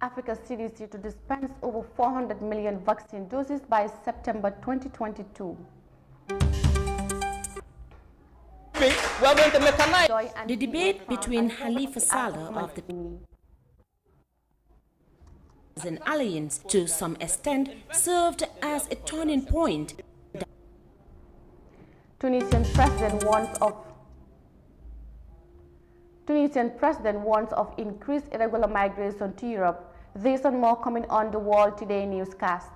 Africa CDC to dispense over 400 million vaccine doses by September 2022. The debate between Halifa Saleh of the an alliance to some extent served as a turning point. Tunisian president warns of increased irregular migration to Europe. This and more coming on the World Today newscast.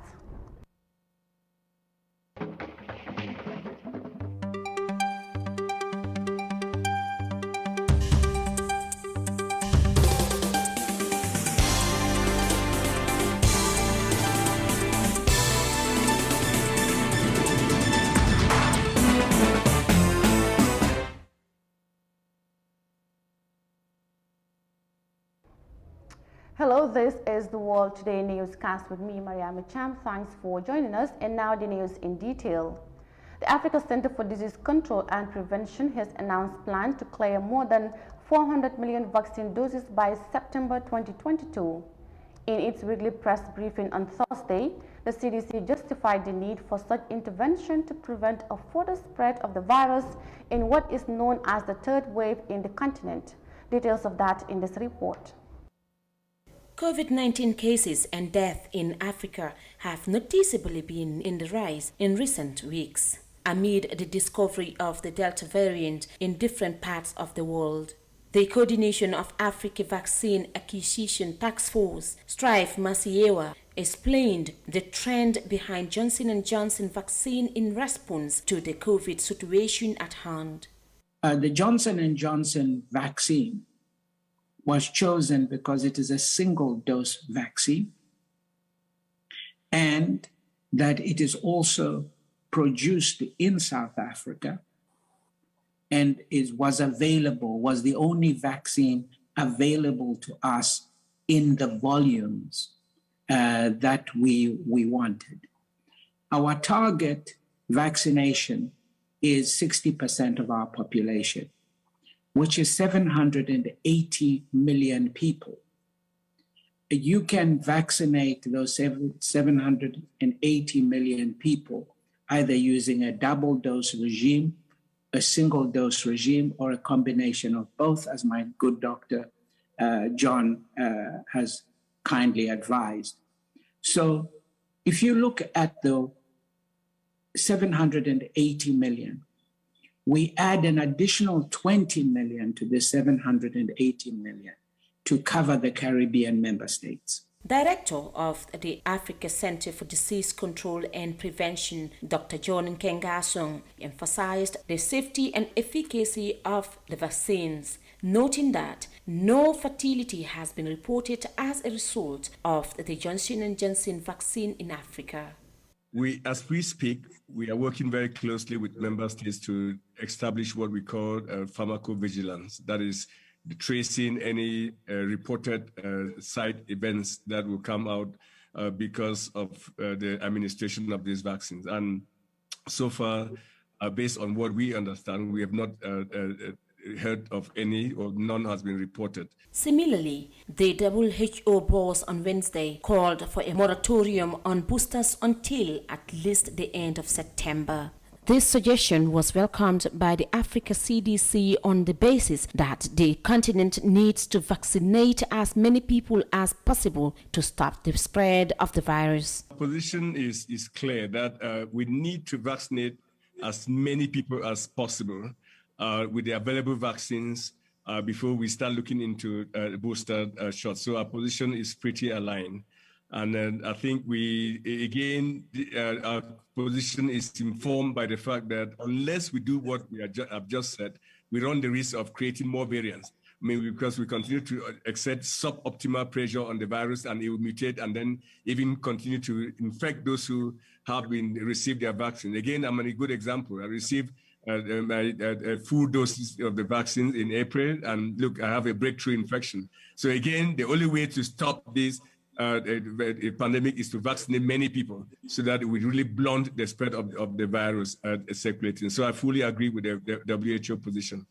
Hello, this is the World Today newscast with me, Mariam Cham. Thanks for joining us. And now the news in detail. The Africa Center for Disease Control and Prevention has announced plans to clear more than 400 million vaccine doses by September 2022. In its weekly press briefing on Thursday, the CDC justified the need for such intervention to prevent a further spread of the virus in what is known as the third wave in the continent. Details of that in this report. COVID-19 cases and death in Africa have noticeably been in the rise in recent weeks, amid the discovery of the Delta variant in different parts of the world. The Coordination of Africa Vaccine Acquisition Task Force, Strive Masiewa, explained the trend behind Johnson & Johnson vaccine in response to the COVID situation at hand. The Johnson & Johnson vaccine was chosen because it is a single-dose vaccine and that it is also produced in South Africa and was the only vaccine available to us in the volumes that we wanted. Our target vaccination is 60% of our population, which is 780 million people. You can vaccinate those 780 million people either using a double-dose regime, a single-dose regime, or a combination of both, as my good doctor John has kindly advised. So if you look at the 780 million, we add an additional 20 million to the 780 million to cover the Caribbean member states. Director of the Africa Center for Disease Control and Prevention, Dr. John Nkengasong, emphasized the safety and efficacy of the vaccines, noting that no fatality has been reported as a result of the Johnson & Johnson vaccine in Africa. As we speak, we are working very closely with member states to establish what we call pharmacovigilance. That is, tracing any reported side events that will come out because of the administration of these vaccines. And so far, based on what we understand, we have not heard of any, or none has been reported. Similarly, the WHO boss on Wednesday called for a moratorium on boosters until at least the end of September. This suggestion was welcomed by the Africa CDC on the basis that the continent needs to vaccinate as many people as possible to stop the spread of the virus. Our position is clear that we need to vaccinate as many people as possible with the available vaccines before we start looking into booster shots. So our position is pretty aligned. And I think our position is informed by the fact that unless we do what we have just said, we run the risk of creating more variants. I mean, because we continue to exert suboptimal pressure on the virus and it will mutate and then even continue to infect those who have received their vaccine. Again, I'm a good example. I received my full doses of the vaccines in April, and look, I have a breakthrough infection. So again, the only way to stop this pandemic is to vaccinate many people so that we really blunt the spread of the virus circulating. So I fully agree with the WHO position.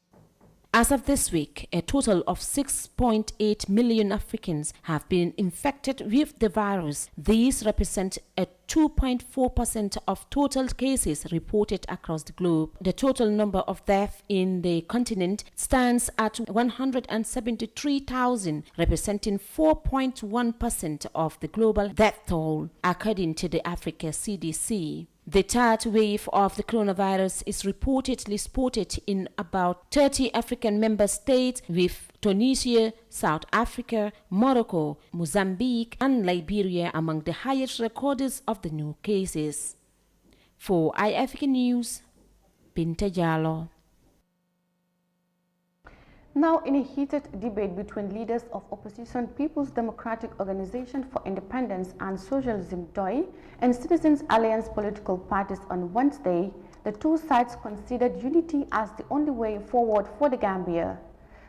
As of this week, a total of 6.8 million Africans have been infected with the virus. These represent a 2.4% of total cases reported across the globe. The total number of deaths in the continent stands at 173,000, representing 4.1% of the global death toll, according to the Africa CDC. The third wave of the coronavirus is reportedly spotted in about 30 African member states, with Tunisia, South Africa, Morocco, Mozambique, and Liberia among the highest recorders of the new cases. For iAfrica News, Binta Jallo. Now, in a heated debate between leaders of opposition People's Democratic Organization for Independence and Socialism (DOI) and Citizens Alliance political parties on Wednesday, the two sides considered unity as the only way forward for the Gambia.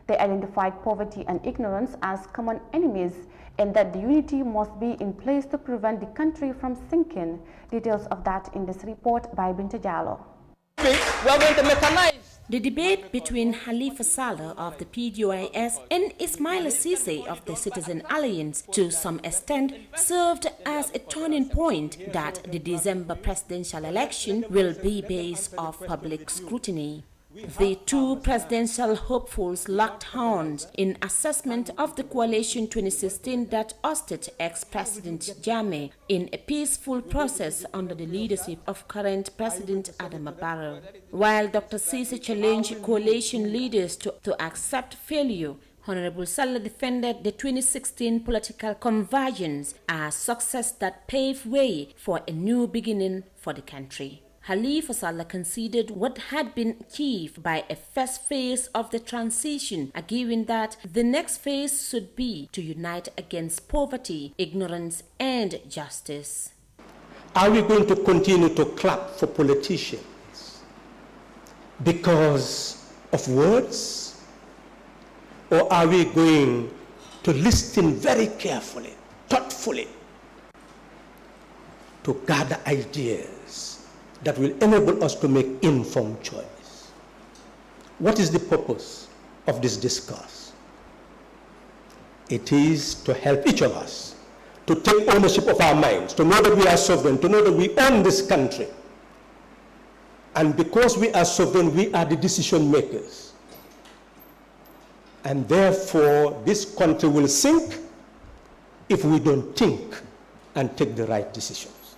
They identified poverty and ignorance as common enemies and that the unity must be in place to prevent the country from sinking. Details of that in this report by Binta Jallo. The debate between Halifa Saleh of the PDOIS and Ismaila Ceesay of the Citizen Alliance to some extent served as a turning point that the December presidential election will be based off public scrutiny. The two presidential hopefuls locked horns in assessment of the coalition 2016 that ousted ex-President Jammeh in a peaceful process under the leadership of current President Adama Barrow. While Dr. Ceesay challenged coalition leaders to accept failure, Honorable Saleh defended the 2016 political convergence as success that paved way for a new beginning for the country. Halifa Saleh considered what had been achieved by a first phase of the transition, arguing that the next phase should be to unite against poverty, ignorance, and justice. Are we going to continue to clap for politicians because of words? Or are we going to listen very carefully, thoughtfully, to gather ideas that will enable us to make informed choice? What is the purpose of this discourse? It is to help each of us to take ownership of our minds, to know that we are sovereign, to know that we own this country. And because we are sovereign, we are the decision makers. And therefore, this country will sink if we don't think and take the right decisions.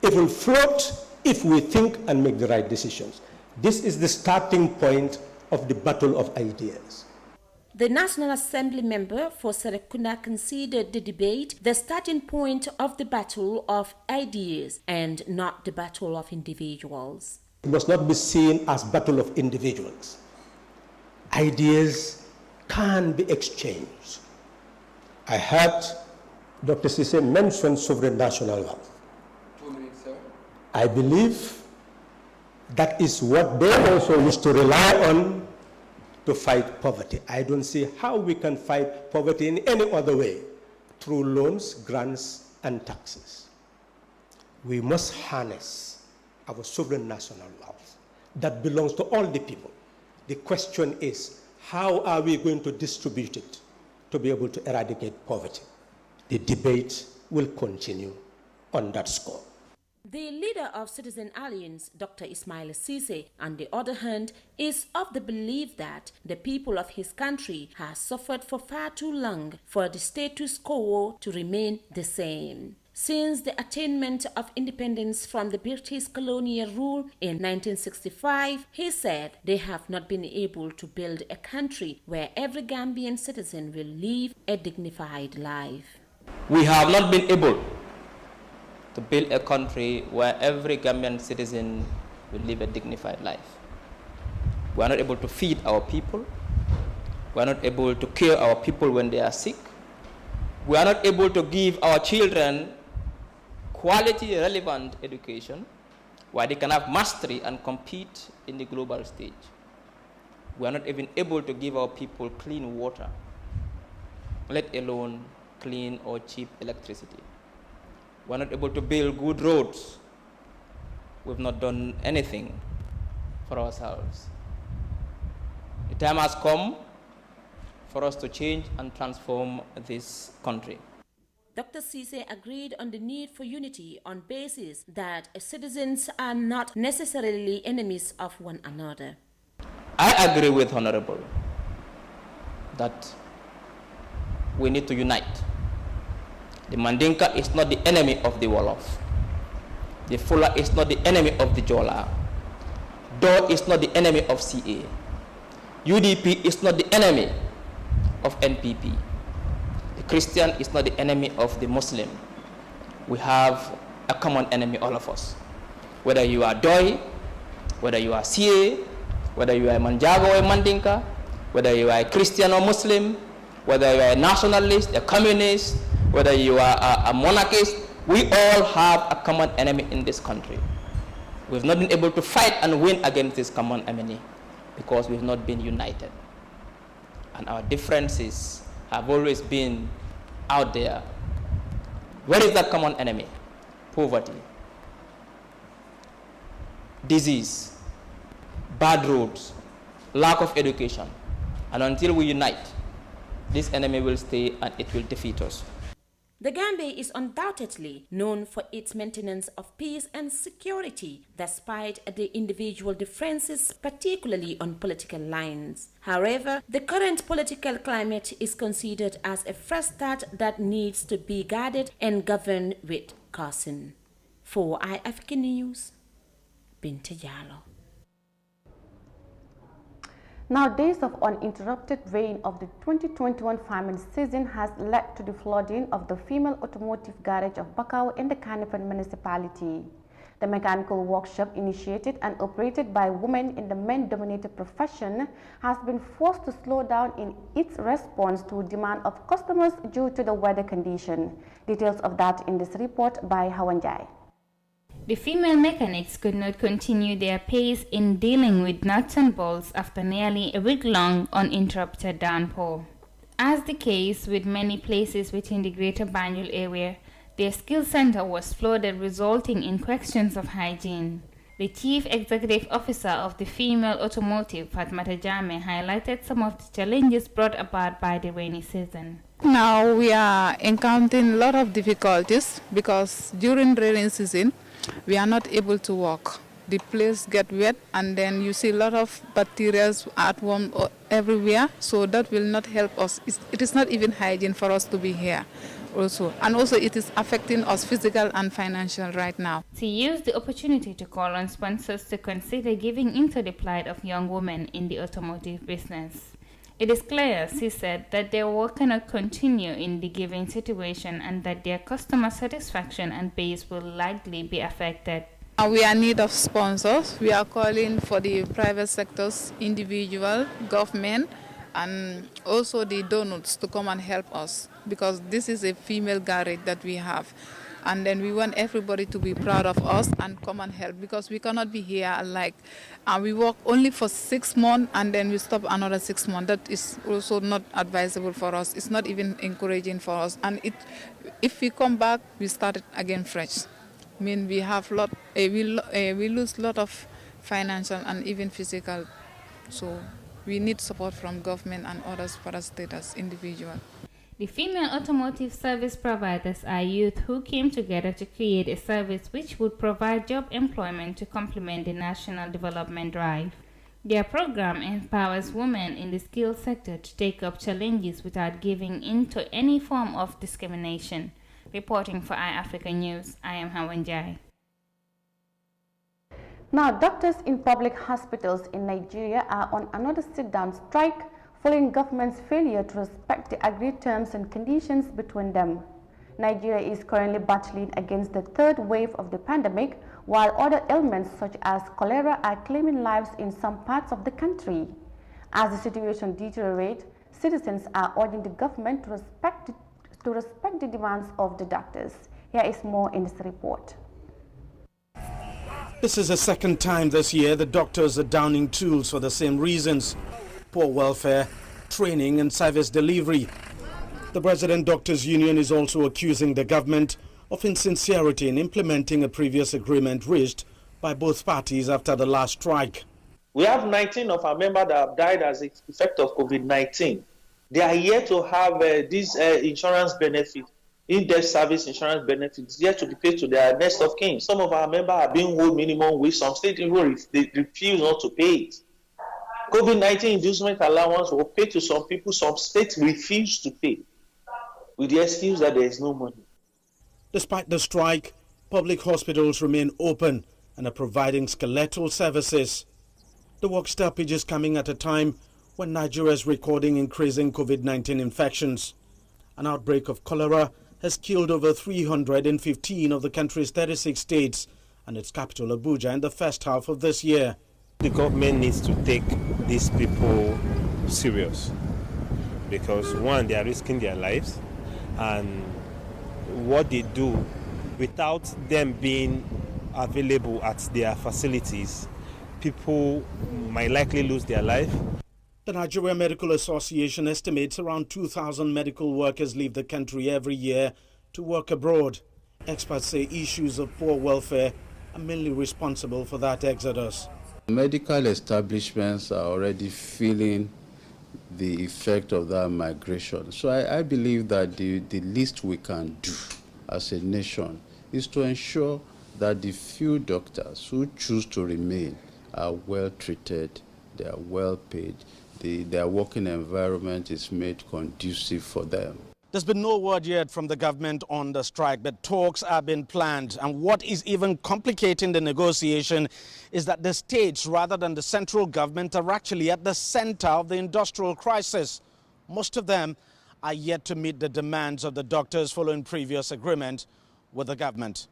It will float if we think and make the right decisions. This is the starting point of the battle of ideas. The National Assembly member for Serekunda considered the debate the starting point of the battle of ideas and not the battle of individuals. It must not be seen as battle of individuals. Ideas can be exchanged. I heard Dr. Ceesay mention sovereign national wealth. I believe that is what they also used to rely on to fight poverty. I don't see how we can fight poverty in any other way, through loans, grants, and taxes. We must harness our sovereign national wealth that belongs to all the people. The question is, how are we going to distribute it to be able to eradicate poverty? The debate will continue on that score. The leader of Citizen Alliance, Dr. Ismaila Ceesay, on the other hand, is of the belief that the people of his country have suffered for far too long for the status quo to remain the same. Since the attainment of independence from the British colonial rule in 1965, he said they have not been able to build a country where every Gambian citizen will live a dignified life. We have not been able to build a country where every Gambian citizen will live a dignified life. We are not able to feed our people. We are not able to care our people when they are sick. We are not able to give our children quality, relevant education where they can have mastery and compete in the global stage. We are not even able to give our people clean water, let alone clean or cheap electricity. We're not able to build good roads. We've not done anything for ourselves. The time has come for us to change and transform this country. Dr. Cisse agreed on the need for unity on basis that citizens are not necessarily enemies of one another. I agree with Honorable that we need to unite. The Mandinka is not the enemy of the Wolof. The Fula is not the enemy of the Jola. Do is not the enemy of CA. UDP is not the enemy of NPP. The Christian is not the enemy of the Muslim. We have a common enemy, all of us. Whether you are Doi, whether you are CA, whether you are Manjago or Mandinka, whether you are a Christian or Muslim, whether you are a nationalist, a communist, whether you are a monarchist, we all have a common enemy in this country. We've not been able to fight and win against this common enemy because we've not been united. And our differences have always been out there. What is that common enemy? Poverty, disease, bad roads, lack of education. And until we unite, this enemy will stay and it will defeat us. The Gambia is undoubtedly known for its maintenance of peace and security, despite the individual differences, particularly on political lines. However, the current political climate is considered as a fresh start that needs to be guarded and governed with caution. For iAfrican News, Binta Jallow. Now, days of uninterrupted rain of the 2021 farming season has led to the flooding of the female automotive garage of Bakau in the Kanipan municipality. The mechanical workshop, initiated and operated by women in the men-dominated profession, has been forced to slow down in its response to demand of customers due to the weather condition. Details of that in this report by Hawanjai. The female mechanics could not continue their pace in dealing with nuts and bolts after nearly a week-long uninterrupted downpour. As the case with many places within the Greater Banjul area, their skill center was flooded, resulting in questions of hygiene. The Chief Executive Officer of the female automotive, Fatmata Jame, highlighted some of the challenges brought about by the rainy season. Now we are encountering a lot of difficulties because during rainy season, we are not able to walk. The place get wet and then you see a lot of bacteria at warm everywhere, so that will not help us. It is not even hygiene for us to be here also. And also it is affecting us physical and financial right now. She used the opportunity to call on sponsors to consider giving into the plight of young women in the automotive business. It is clear, she said, that their work cannot continue in the given situation and that their customer satisfaction and base will likely be affected. We are in need of sponsors. We are calling for the private sectors, individual, government, and also the donors to come and help us because this is a female garage that we have. And then we want everybody to be proud of us and come and help because we cannot be here we work only for 6 months and then we stop another 6 months. That is also not advisable for us. It's not even encouraging for us. And if we come back, we start it again fresh. I mean, we have we lose a lot of financial and even physical. So we need support from government and others for us as individuals. The female automotive service providers are youth who came together to create a service which would provide job employment to complement the national development drive. Their program empowers women in the skilled sector to take up challenges without giving in to any form of discrimination. Reporting for iAfrica News, I am Hawanjai. Now, doctors in public hospitals in Nigeria are on another sit-down strike following government's failure to respect the agreed terms and conditions between them. Nigeria is currently battling against the third wave of the pandemic, while other ailments such as cholera are claiming lives in some parts of the country. As the situation deteriorates, citizens are urging the government to respect the demands of the doctors. Here is more in this report. This is the second time this year the doctors are downing tools for the same reasons: poor welfare, training and service delivery. The President Doctors Union is also accusing the government of insincerity in implementing a previous agreement reached by both parties after the last strike. We have 19 of our members that have died as an effect of COVID-19. They are yet to have this insurance benefit, in-depth service insurance benefits, yet to be paid to their next of kin. Some of our members are being owed minimum wage. Some states they refuse not to pay it. COVID-19 inducement allowance will pay to some people. Some states refuse to pay with the excuse that there is no money. Despite the strike, public hospitals remain open and are providing skeletal services. The work stoppage is coming at a time when Nigeria is recording increasing COVID-19 infections. An outbreak of cholera has killed over 315 of the country's 36 states and its capital Abuja in the first half of this year. The government needs to take these people serious because, one, they are risking their lives, and what they do without them being available at their facilities, people might likely lose their life. The Nigerian Medical Association estimates around 2,000 medical workers leave the country every year to work abroad. Experts say issues of poor welfare are mainly responsible for that exodus. Medical establishments are already feeling the effect of that migration. So I believe that the least we can do as a nation is to ensure that the few doctors who choose to remain are well treated, they are well paid, their working environment is made conducive for them. There's been no word yet from the government on the strike, but talks have been planned. And what is even complicating the negotiation is that the states, rather than the central government, are actually at the center of the industrial crisis. Most of them are yet to meet the demands of the doctors following previous agreement with the government.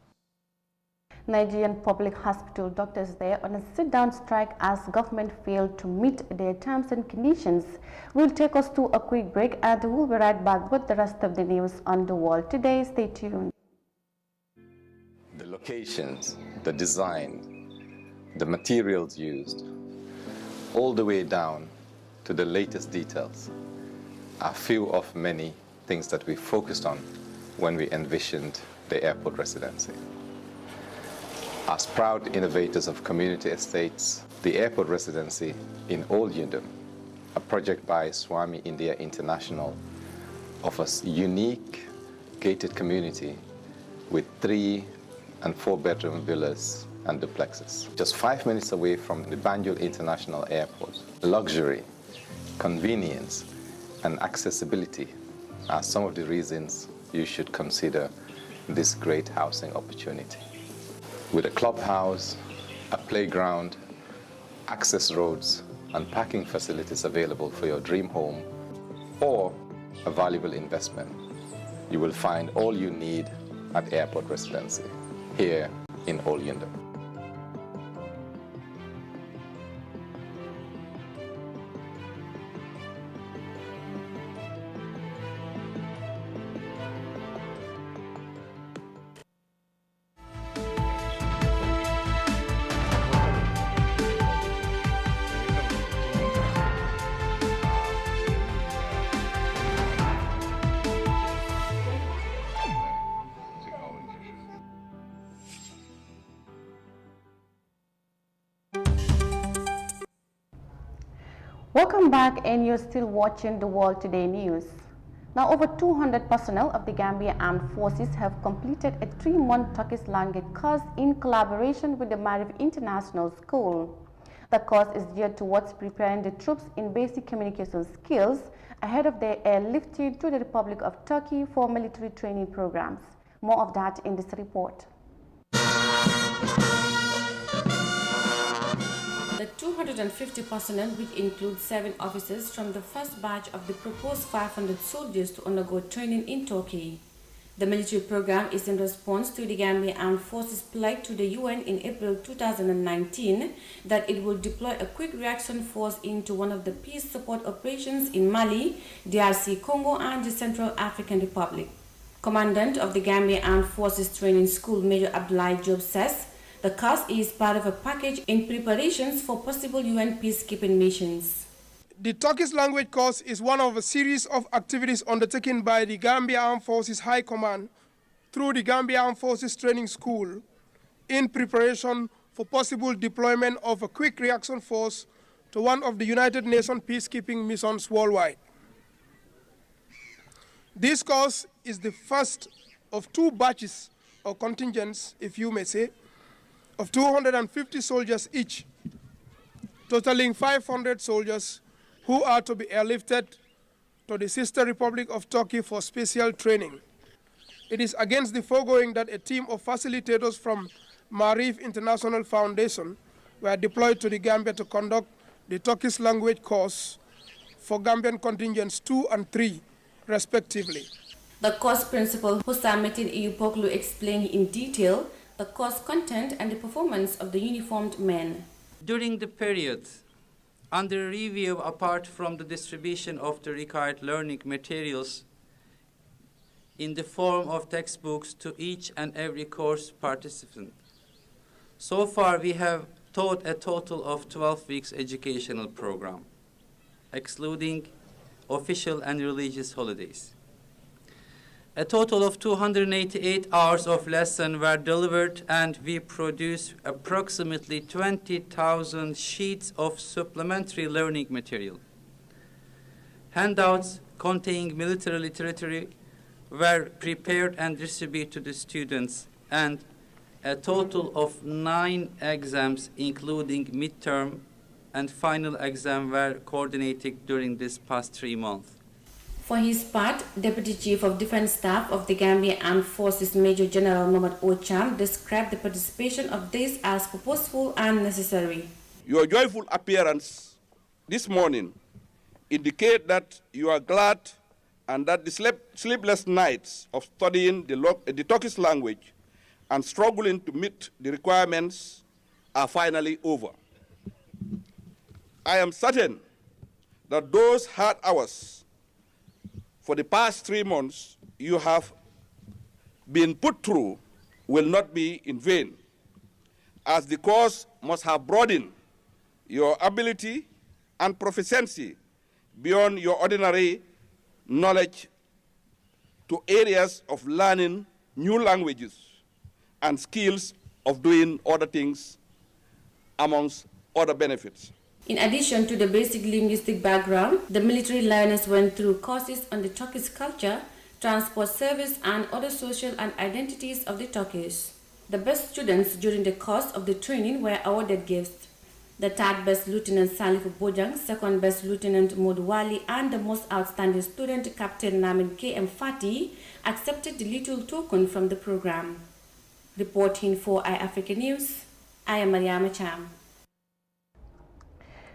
Nigerian public hospital doctors there on a sit-down strike as government failed to meet their terms and conditions. We'll take us to a quick break and we'll be right back with the rest of the news on the world today. Stay tuned. The locations, the design, the materials used, all the way down to the latest details are few of many things that we focused on when we envisioned the airport residency. As proud innovators of community estates, the airport residency in Old Yundum, a project by Swami India International, offers unique gated community with 3- and 4-bedroom villas and duplexes. Just 5 minutes away from the Banjul International Airport. Luxury, convenience, and accessibility are some of the reasons you should consider this great housing opportunity. With a clubhouse, a playground, access roads, and parking facilities available for your dream home or a valuable investment, you will find all you need at Airport Residency here in Old Yundum. Welcome back, and you're still watching the World Today News. Now, over 200 personnel of the Gambia Armed Forces have completed a 3-month Turkish language course in collaboration with the Marif International School. The course is geared towards preparing the troops in basic communication skills ahead of their airlifting to the Republic of Turkey for military training programs. More of that in this report. The 250 personnel, which includes 7 officers from the first batch of the proposed 500 soldiers to undergo training in Turkey. The military program is in response to the Gambia Armed Forces pledge to the UN in April 2019 that it will deploy a quick reaction force into one of the peace support operations in Mali, DRC Congo, and the Central African Republic. Commandant of the Gambia Armed Forces Training School, Major Abdoulaye Diop, says the course is part of a package in preparations for possible UN peacekeeping missions. The Turkish language course is one of a series of activities undertaken by the Gambia Armed Forces High Command through the Gambia Armed Forces Training School in preparation for possible deployment of a quick reaction force to one of the United Nations peacekeeping missions worldwide. This course is the first of 2 batches or contingents, if you may say, of 250 soldiers each, totaling 500 soldiers who are to be airlifted to the sister Republic of Turkey for special training. It is against the foregoing that a team of facilitators from Marif International Foundation were deployed to the Gambia to conduct the Turkish language course for Gambian contingents 2 and 3, respectively. The course principal, Hussametin Iyupoglu, explained in detail the course content and the performance of the uniformed men. During the period under review, apart from the distribution of the required learning materials in the form of textbooks to each and every course participant, so far we have taught a total of 12 weeks educational program, excluding official and religious holidays. A total of 288 hours of lesson were delivered, and we produced approximately 20,000 sheets of supplementary learning material. Handouts containing military literature were prepared and distributed to the students, and a total of 9 exams, including midterm and final exam, were coordinated during this past 3 months. For his part, Deputy Chief of Defense Staff of the Gambia Armed Forces Major General Mohamed Ocham described the participation of this as purposeful and necessary. Your joyful appearance this morning indicate that you are glad and that the sleepless nights of studying the Turkish language and struggling to meet the requirements are finally over. I am certain that those hard hours for the past 3 months you have been put through will not be in vain, as the course must have broadened your ability and proficiency beyond your ordinary knowledge to areas of learning new languages and skills of doing other things, amongst other benefits. In addition to the basic linguistic background, the military learners went through courses on the Turkish culture, transport service, and other social and identities of the Turkish. The best students during the course of the training were awarded gifts. The third best Lieutenant Salif Bojang, second best Lieutenant Modwali, and the most outstanding student, Captain Namin K.M. Fati, accepted the little token from the program. Reporting for iAfrica News, I am Mariama Cham.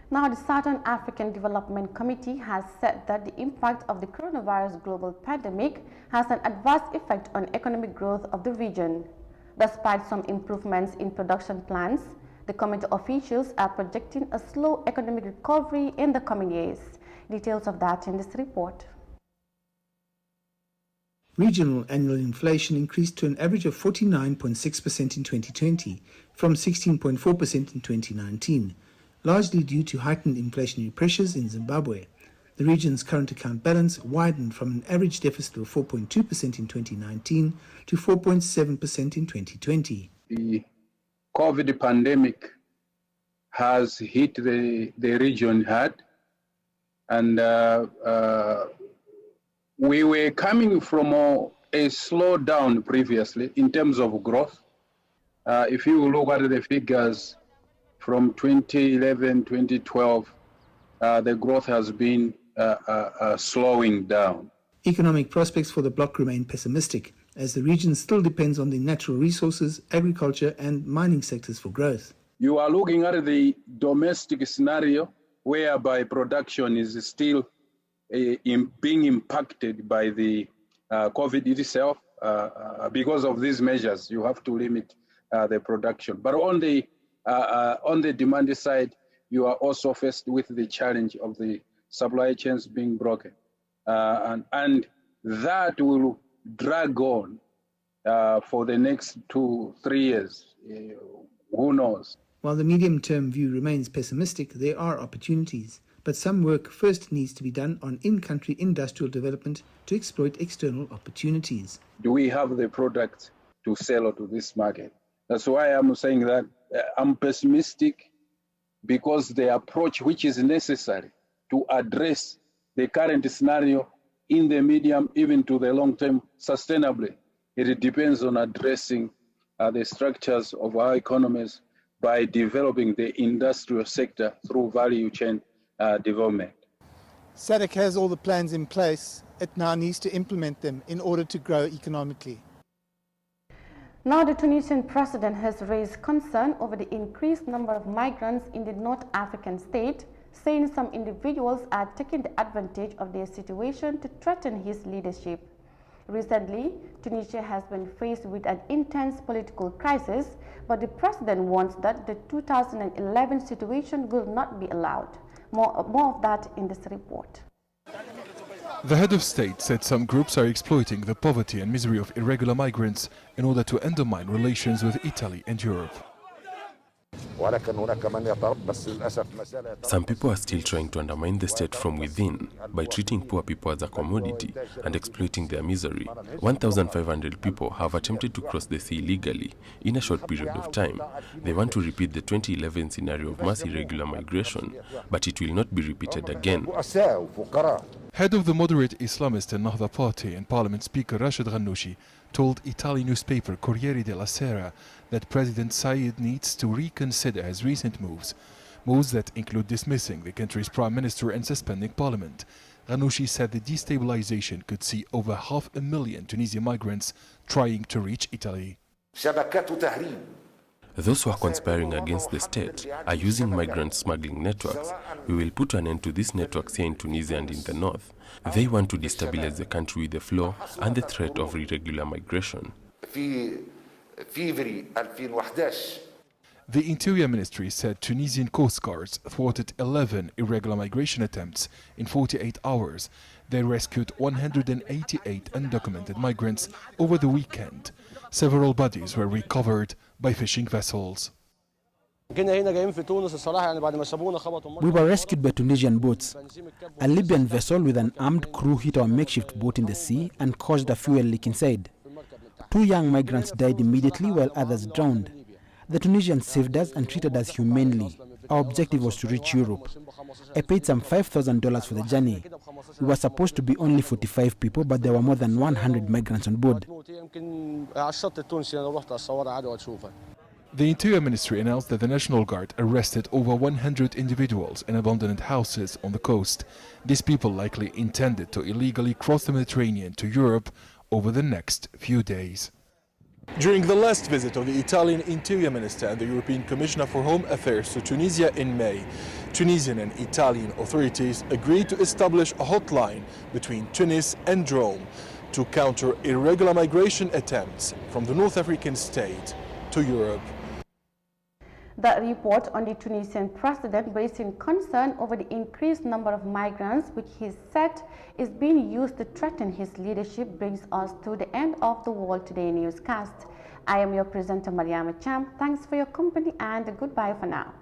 Now, the Southern African Development Committee has said that the impact of the coronavirus global pandemic has an adverse effect on economic growth of the region. Despite some improvements in production plans, the committee officials are projecting a slow economic recovery in the coming years. Details of that in this report. Regional annual inflation increased to an average of 49.6% in 2020 from 16.4% in 2019. Largely due to heightened inflationary pressures in Zimbabwe. The region's current account balance widened from an average deficit of 4.2% in 2019 to 4.7% in 2020. The COVID pandemic has hit the region hard, and we were coming from a slowdown previously in terms of growth. If you look at the figures, from 2011, 2012, the growth has been slowing down. Economic prospects for the bloc remain pessimistic, as the region still depends on the natural resources, agriculture, and mining sectors for growth. You are looking at the domestic scenario, whereby production is still being impacted by the COVID itself. Because of these measures, you have to limit the production. But on the demand side, you are also faced with the challenge of the supply chains being broken. And that will drag on for the next 2-3 years. Who knows? While the medium-term view remains pessimistic, there are opportunities. But some work first needs to be done on in-country industrial development to exploit external opportunities. Do we have the product to sell to this market? That's why I'm saying that I'm pessimistic because the approach which is necessary to address the current scenario in the medium, even to the long term sustainably, it depends on addressing the structures of our economies by developing the industrial sector through value chain development. SADC has all the plans in place. It now needs to implement them in order to grow economically. Now, the Tunisian president has raised concern over the increased number of migrants in the North African state, saying some individuals are taking the advantage of their situation to threaten his leadership. Recently, Tunisia has been faced with an intense political crisis, but the president wants that the 2011 situation will not be allowed. More of that in this report. The head of state said some groups are exploiting the poverty and misery of irregular migrants in order to undermine relations with Italy and Europe. Some people are still trying to undermine the state from within by treating poor people as a commodity and exploiting their misery. 1,500 people have attempted to cross the sea illegally in a short period of time. They want to repeat the 2011 scenario of mass irregular migration, but it will not be repeated again. Head of the moderate Islamist and Nahda party and Parliament Speaker Rashid Ghannouchi told Italian newspaper Corriere della Sera that President Said needs to reconsider his recent moves that include dismissing the country's prime minister and suspending parliament. Ghannouchi said the destabilization could see over 500,000 Tunisian migrants trying to reach Italy. Those who are conspiring against the state are using migrant smuggling networks. We will put an end to these networks here in Tunisia and in the north. They want to destabilize the country with the flow and the threat of irregular migration. The Interior Ministry said Tunisian coast guards thwarted 11 irregular migration attempts in 48 hours. They rescued 188 undocumented migrants over the weekend. Several bodies were recovered by fishing vessels. We were rescued by Tunisian boats. A Libyan vessel with an armed crew hit our makeshift boat in the sea and caused a fuel leak inside. 2 young migrants died immediately while others drowned. The Tunisians saved us and treated us humanely. Our objective was to reach Europe. I paid some $5,000 for the journey. We were supposed to be only 45 people, but there were more than 100 migrants on board. The Interior Ministry announced that the National Guard arrested over 100 individuals in abandoned houses on the coast. These people likely intended to illegally cross the Mediterranean to Europe over the next few days. During the last visit of the Italian Interior Minister and the European Commissioner for Home Affairs to Tunisia in May, Tunisian and Italian authorities agreed to establish a hotline between Tunis and Rome to counter irregular migration attempts from the North African state to Europe. The report on the Tunisian president raising concern over the increased number of migrants, which he said is being used to threaten his leadership, brings us to the end of the World Today newscast. I am your presenter, Mariama Cham. Thanks for your company and goodbye for now.